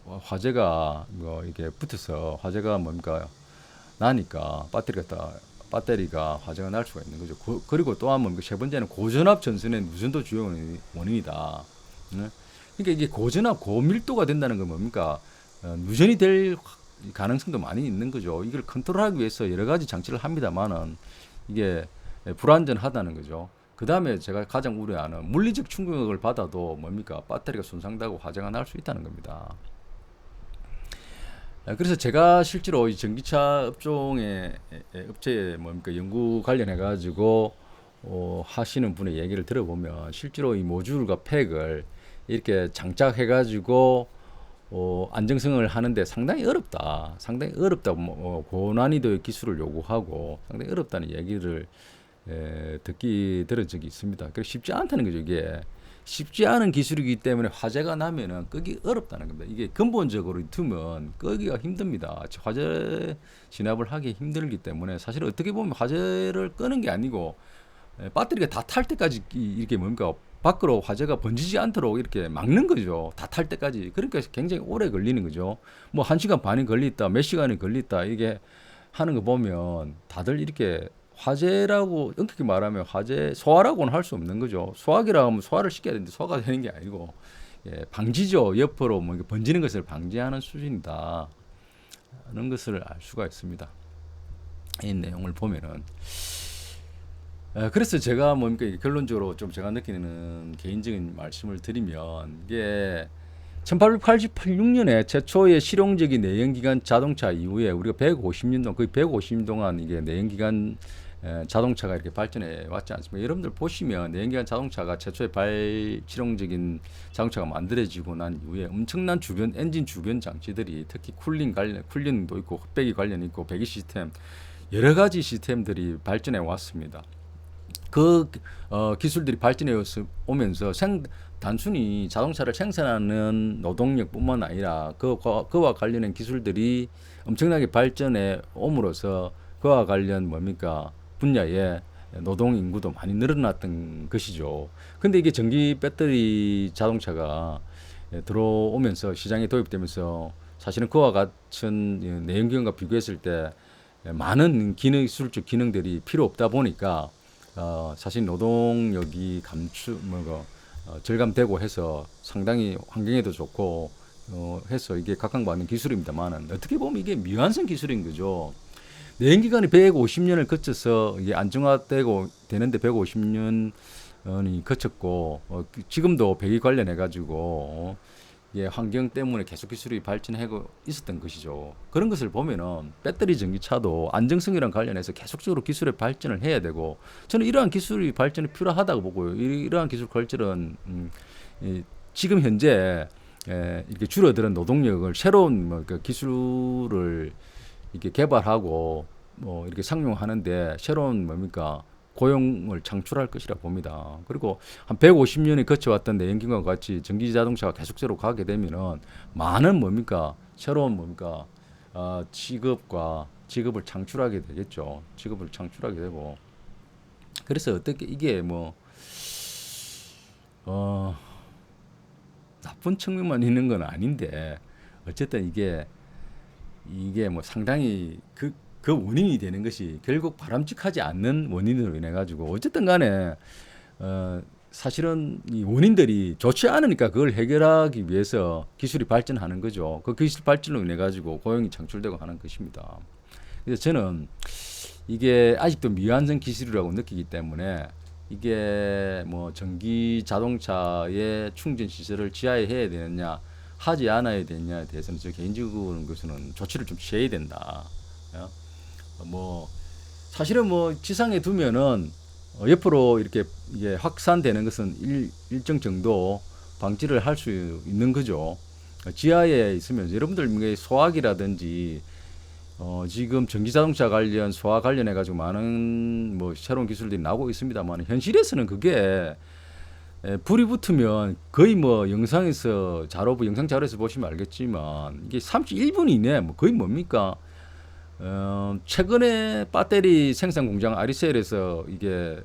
화재가 뭐 이게 붙어서 화재가 뭡니까 나니까 배터리가 화재가 날 수가 있는 거죠. 그리고 또한 뭡니까 세 번째는 고전압 전선의 누전도 주요 원인이다. 네? 그러니까 이게 고전압 고밀도가 된다는 건 뭡니까 누전이 될 가능성도 많이 있는 거죠. 이걸 컨트롤하기 위해서 여러 가지 장치를 합니다만은 이게 불안전하다는 거죠. 그 다음에 제가 가장 우려하는 물리적 충격을 받아도 뭡니까 배터리가 손상되고 화재가 날 수 있다는 겁니다. 그래서 제가 실제로 이 전기차 업종의 업체에 뭡니까 연구 관련해 가지고 하시는 분의 얘기를 들어보면 실제로 이 모듈과 팩을 이렇게 장착해 가지고 안정성을 하는데 상당히 어렵다. 상당히 어렵다. 고난이도의 기술을 요구하고 상당히 어렵다는 얘기를 들은 적이 있습니다. 그래서 쉽지 않다는 거죠. 이게 쉽지 않은 기술이기 때문에 화재가 나면은 끄기 어렵다는 겁니다. 이게 근본적으로 두면 끄기가 힘듭니다. 화재 진압을 하기 힘들기 때문에 사실 어떻게 보면 화재를 끄는 게 아니고 배터리가 다 탈 때까지 이렇게 뭡니까 밖으로 화재가 번지지 않도록 이렇게 막는 거죠. 다 탈 때까지. 그러니까 굉장히 오래 걸리는 거죠. 뭐 1시간 반이 걸렸다, 몇 시간이 걸렸다 이게 하는 거 보면 다들 이렇게 화재라고 엄격히 말하면 화재 소화라고는 할 수 없는 거죠. 소화기라 하면 소화를 시켜야 되는데 소화가 되는 게 아니고 방지죠. 옆으로 뭐 번지는 것을 방지하는 수준이다. 하는 것을 알 수가 있습니다. 이 내용을 보면은 그래서 제가 뭡니까 결론적으로 좀 제가 느끼는 개인적인 말씀을 드리면 이게 1886년에 최초의 실용적인 내연기관 자동차 이후에 우리가 150년 동안 거의 150년 동안 이게 내연기관 자동차가 이렇게 발전해 왔지 않습니까? 여러분들 보시면 내연기관 자동차가 최초의 실용적인 자동차가 만들어지고 난 이후에 엄청난 엔진 주변 장치들이 특히 쿨링도 있고 흡배기 관련 있고 배기 시스템 여러 가지 시스템들이 발전해 왔습니다. 그 기술들이 발전해 오면서 단순히 자동차를 생산하는 노동력뿐만 아니라 그와 관련된 기술들이 엄청나게 발전해 옴으로써 그와 관련 분야에 노동 인구도 많이 늘어났던 것이죠. 근데 이게 전기 배터리 자동차가 들어오면서 시장에 도입되면서 사실은 그와 같은 내연기관과 비교했을 때 많은 기술적 기능들이 필요 없다 보니까 사실 노동력이 절감되고 해서 상당히 환경에도 좋고 해서 이게 각광받는 기술입니다만 어떻게 보면 이게 미완성 기술인 거죠. 내연기관이 150년을 거쳐서 이게 안정화되고 되는데 150년이 거쳤고 지금도 배기 관련해 가지고 환경 때문에 계속 기술이 발전하고 있었던 것이죠. 그런 것을 보면은 배터리 전기차도 안정성이랑 관련해서 계속적으로 기술의 발전을 해야 되고 저는 이러한 기술이 발전이 필요하다고 보고요. 이러한 기술 발전은 지금 현재 이렇게 줄어드는 노동력을 새로운 기술을 이렇게 개발하고 이렇게 상용하는데 새로운 고용을 창출할 것이라 봅니다. 그리고 한 150년이 거쳐왔던 내연기관과 같이 전기 자동차가 계속적으로 가게 되면은 많은 새로운 직업을 창출하게 되겠죠. 직업을 창출하게 되고 그래서 어떻게 이게 나쁜 측면만 있는 건 아닌데 어쨌든 이게 상당히 그 원인이 되는 것이 결국 바람직하지 않는 원인으로 인해 가지고 어쨌든 간에 사실은 이 원인들이 좋지 않으니까 그걸 해결하기 위해서 기술이 발전하는 거죠. 그 기술 발전으로 인해 가지고 고용이 창출되고 하는 것입니다. 그래서 저는 이게 아직도 미완성 기술이라고 느끼기 때문에 이게 전기 자동차의 충전 시설을 지하에 해야 되느냐 하지 않아야 되느냐에 대해서는 저 개인적으로는 조치를 좀 취해야 된다. 사실은 지상에 두면은 옆으로 이렇게 이게 확산되는 것은 일정 정도 방지를 할 수 있는 거죠. 지하에 있으면 여러분들 소화기라든지 지금 전기자동차 관련 소화 관련해 가지고 많은 새로운 기술들이 나오고 있습니다만 현실에서는 그게 불이 붙으면 거의 영상에서 영상 자료에서 보시면 알겠지만 이게 31분 이내 거의 최근에 배터리 생산 공장 아리셀에서 이게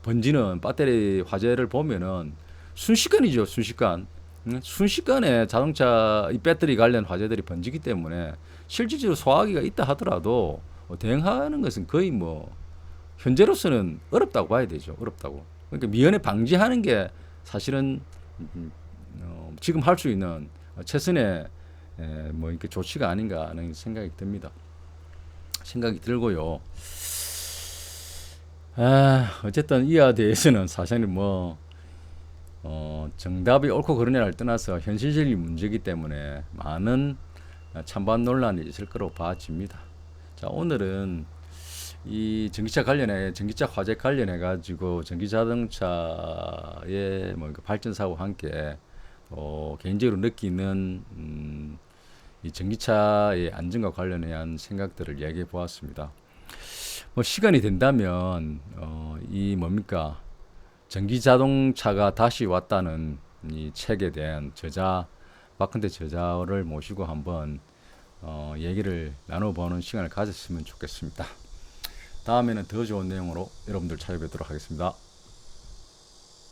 번지는 배터리 화재를 보면은 순식간이죠, 순식간. 순식간에 자동차 이 배터리 관련 화재들이 번지기 때문에 실질적으로 소화기가 있다 하더라도 대응하는 것은 거의 뭐 현재로서는 어렵다고 봐야 되죠. 어렵다고. 그러니까 미연에 방지하는 게 사실은 지금 할 수 있는 최선의 뭐 이렇게 조치가 아닌가 하는 생각이 듭니다. 생각이 들고요. 어쨌든 이와 대해서는 사실은 뭐 정답이 옳고 그르냐를 떠나서 현실적인 문제이기 때문에 많은 찬반 논란이 있을 거로 봐집니다. 자, 오늘은 이 전기차 화재 관련해 가지고 전기 자동차의 뭐 발전 사고와 함께 개인적으로 느끼는 이 전기차의 안전과 관련한 생각들을 이야기해 보았습니다. 뭐 시간이 된다면 이 뭡니까 전기 자동차가 다시 왔다는 이 책에 대한 박근태 저자를 모시고 한번 얘기를 나눠보는 시간을 가졌으면 좋겠습니다. 다음에는 더 좋은 내용으로 여러분들 찾아뵙도록 하겠습니다.